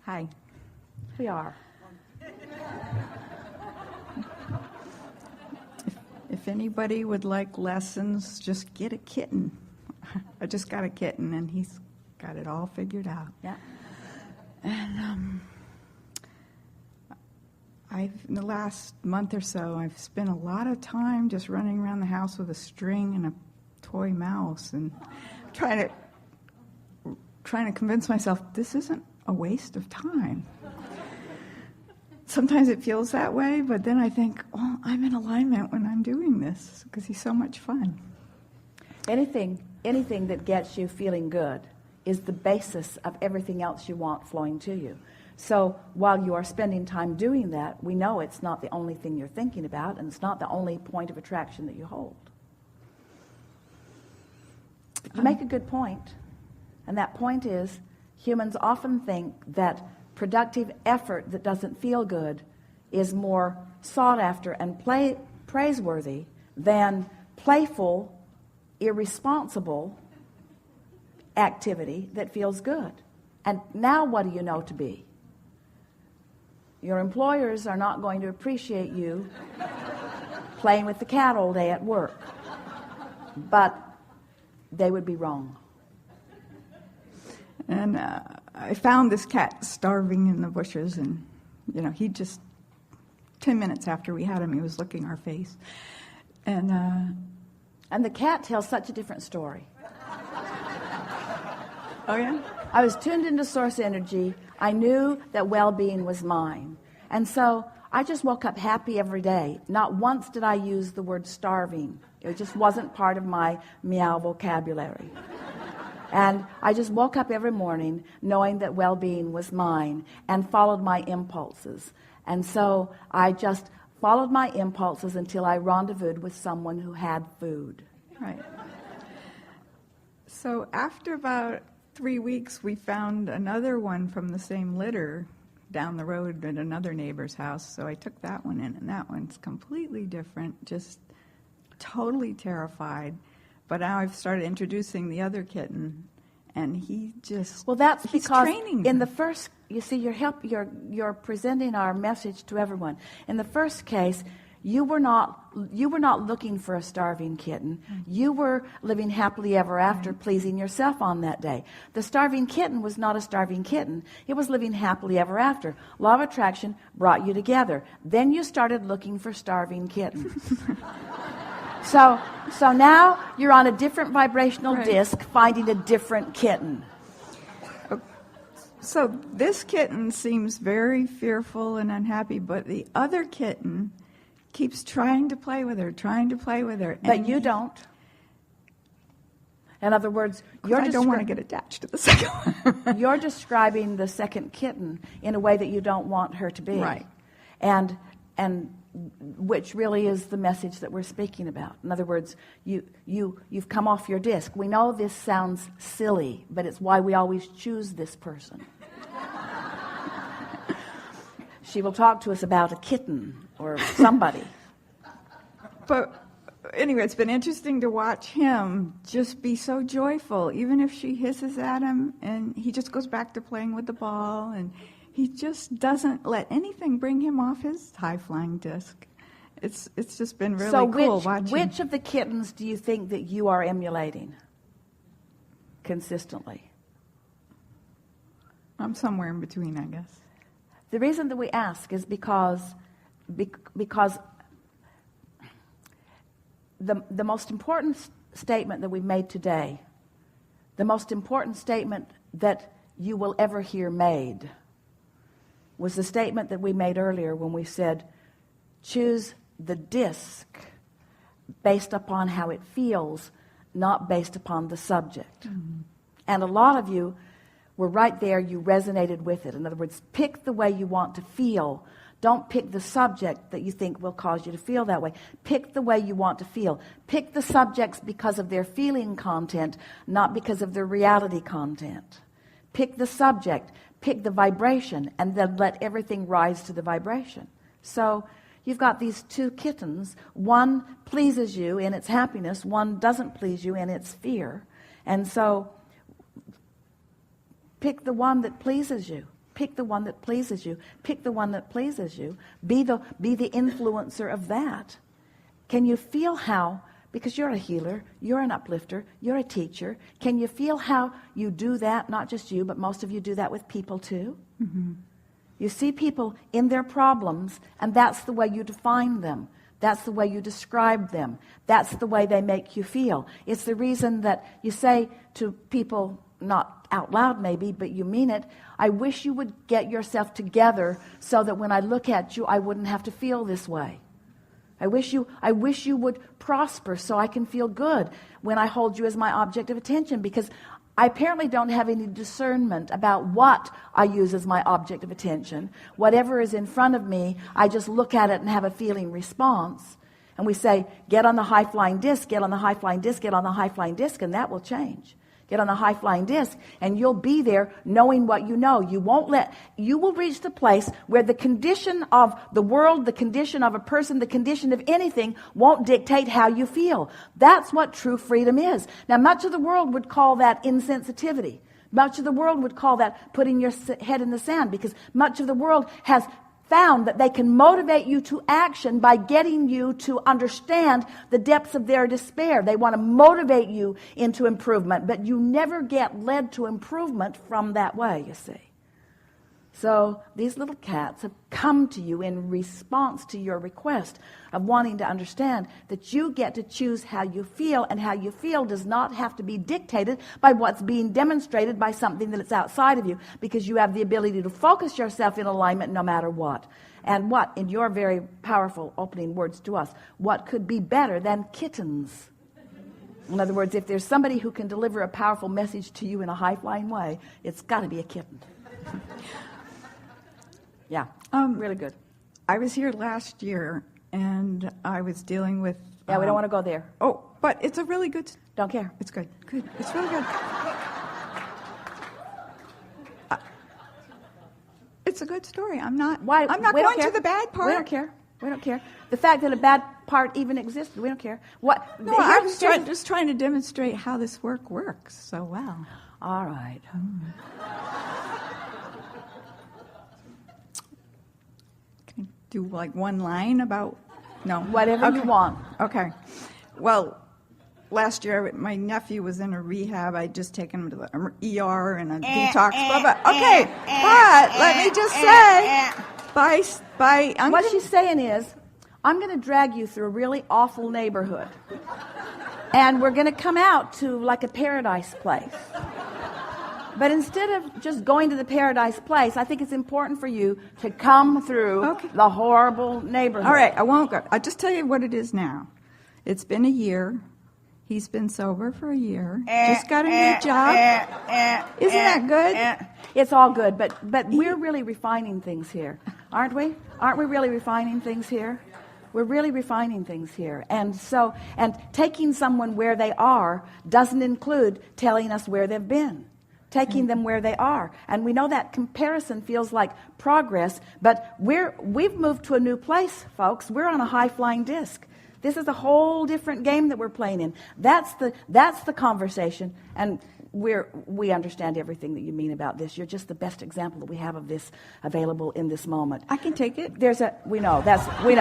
Hi. We are. If anybody would like lessons, just get a kitten. I just got a kitten, and he's got it all figured out. Yeah. And in the last month or so, I've spent a lot of time just running around the house with a string and a toy mouse, and trying to convince myself this isn't a waste of time. Sometimes it feels that way, but then I think, oh, I'm in alignment when I'm doing this because he's so much fun. Anything that gets you feeling good is the basis of everything else you want flowing to you. So while you are spending time doing that, we know it's not the only thing you're thinking about, and it's not the only point of attraction that you hold. But you make a good point, and that point is humans often think that productive effort that doesn't feel good is more sought after and praiseworthy than playful, irresponsible activity that feels good. And now what do you know to be? Your employers are not going to appreciate you playing with the cat all day at work, but they would be wrong. And I found this cat starving in the bushes, and he just 10 minutes after we had him, he was licking our face, and the cat tells such a different story. Oh yeah? I was tuned into source energy. I knew that well-being was mine, and so I just woke up happy every day. Not once did I use the word starving. It just wasn't part of my meow vocabulary. And I just woke up every morning knowing that well-being was mine and followed my impulses. And so I just followed my impulses until I rendezvoused with someone who had food. Right. So after about 3 weeks, we found another one from the same litter down the road at another neighbor's house. So I took that one in, and that one's completely different, just totally terrified. But now I've started introducing the other kitten, and he just that's he's because training in her. the first, you see, you're presenting our message to everyone. In the first case, you were not looking for a starving kitten. You were living happily ever after, pleasing yourself on that day. The starving kitten was not a starving kitten. It was living happily ever after. Law of attraction brought you together. Then you started looking for starving kittens. So now you're on a different vibrational disc, finding a different kitten. So this kitten seems very fearful and unhappy, but the other kitten keeps trying to play with her. But you don't. In other words, I don't want to get attached to the second one. You're describing the second kitten in a way that you don't want her to be. Right. And which really is the message that we're speaking about. In other words, you've come off your disc. We know this sounds silly, but it's why we always choose this person. She will talk to us about a kitten or somebody. But anyway, it's been interesting to watch him just be so joyful, even if she hisses at him, and he just goes back to playing with the ball, and he just doesn't let anything bring him off his high-flying disc. It's just been really cool watching. Which of the kittens do you think that you are emulating consistently? I'm somewhere in between, I guess. The reason that we ask is because the most important statement that we've made today, the most important statement that you will ever hear made, was the statement that we made earlier when we said, choose the disc based upon how it feels, not based upon the subject. Mm-hmm. And a lot of you were right there, you resonated with it. In other words, pick the way you want to feel. Don't pick the subject that you think will cause you to feel that way. Pick the way you want to feel. Pick the subjects because of their feeling content, not because of their reality content. Pick the subject, pick the vibration, and then let everything rise to the vibration. So you've got these two kittens. One pleases you in its happiness. One doesn't please you in its fear. And so pick the one that pleases you. Pick the one that pleases you. Pick the one that pleases you. Be the influencer of that. Can you feel how, because you're a healer, you're an uplifter, you're a teacher, can you feel how you do that? Not just you, but most of you do that with people too. Mm-hmm. You see people in their problems, and that's the way you define them. That's the way you describe them. That's the way they make you feel. It's the reason that you say to people, not out loud maybe, but you mean it, I wish you would get yourself together so that when I look at you, I wouldn't have to feel this way. I wish you would prosper so I can feel good when I hold you as my object of attention, because I apparently don't have any discernment about what I use as my object of attention. Whatever is in front of me, I just look at it and have a feeling response. And we say, get on the high-flying disc, get on the high-flying disc, get on the high-flying disc, and that will change. Get on the high-flying disc, and you'll be there knowing what you know. You will reach the place where the condition of the world, the condition of a person, the condition of anything won't dictate how you feel. That's what true freedom is. Now, much of the world would call that insensitivity. Much of the world would call that putting your head in the sand, because much of the world has found that they can motivate you to action by getting you to understand the depths of their despair. They want to motivate you into improvement, but you never get led to improvement from that way, you see. So these little cats have come to you in response to your request of wanting to understand that you get to choose how you feel, and how you feel does not have to be dictated by what's being demonstrated by something that's outside of you, because you have the ability to focus yourself in alignment no matter what. And what, in your very powerful opening words to us, what could be better than kittens? In other words, if there's somebody who can deliver a powerful message to you in a high-flying way, it's got to be a kitten. Yeah, really good. I was here last year, and I was dealing with... Yeah, we don't want to go there. Oh, but it's a really good... Don't care. It's good. Good. It's really good. It's a good story. I'm not going to the bad part. We don't care. We don't care. The fact that a bad part even existed, we don't care. What? No, I was just trying to demonstrate how this work works so well. All right. Do like one line about... No. Whatever you want. Okay. Well, last year my nephew was in a rehab. I'd just taken him to the ER and a detox. Okay, but let me just say, what she's saying is, I'm going to drag you through a really awful neighborhood, and we're going to come out to like a paradise place. But instead of just going to the paradise place, I think it's important for you to come through the horrible neighborhood. All right, I won't go. I'll just tell you what it is now. It's been a year. He's been sober for a year. Just got a new job. Isn't that good? It's all good, but we're really refining things here, aren't we? Aren't we really refining things here? We're really refining things here. And taking someone where they are doesn't include telling us where they've been. Taking them where they are. And we know that comparison feels like progress, but we've moved to a new place, folks. We're on a high-flying disc. This is a whole different game that we're playing in. That's the conversation, and we understand everything that you mean about this. You're just the best example that we have of this available in this moment. I can take it. We know. We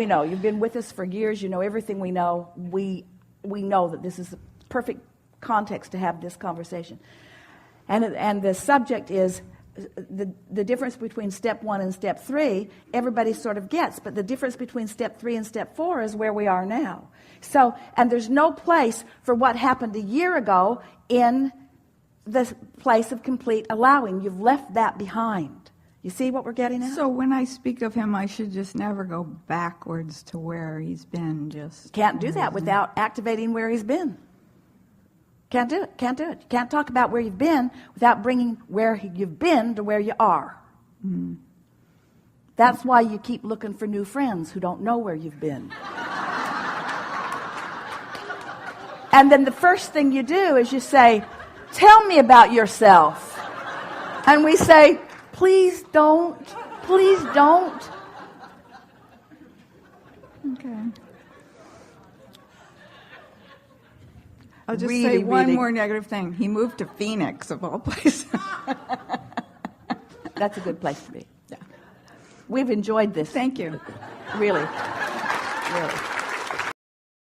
know. You've been with us for years. You know everything we know. We know that this is the perfect context to have this conversation. And the subject is the difference between step 1 and step 3. Everybody sort of gets, but the difference between step 3 and step 4 is where we are now. So, and there's no place for what happened a year ago in the place of complete allowing. You've left that behind. You see what we're getting at? So when I speak of him, I should just never go backwards to where he's been. Can't do that without activating where he's been. Can't do it. You can't talk about where you've been without bringing where you've been to where you are. Mm. That's why you keep looking for new friends who don't know where you've been. And then the first thing you do is you say, tell me about yourself. And we say, please don't. Please don't. Okay. I'll just say one more negative thing. He moved to Phoenix, of all places. That's a good place to be. Yeah. We've enjoyed this. Thank you. Really. Really.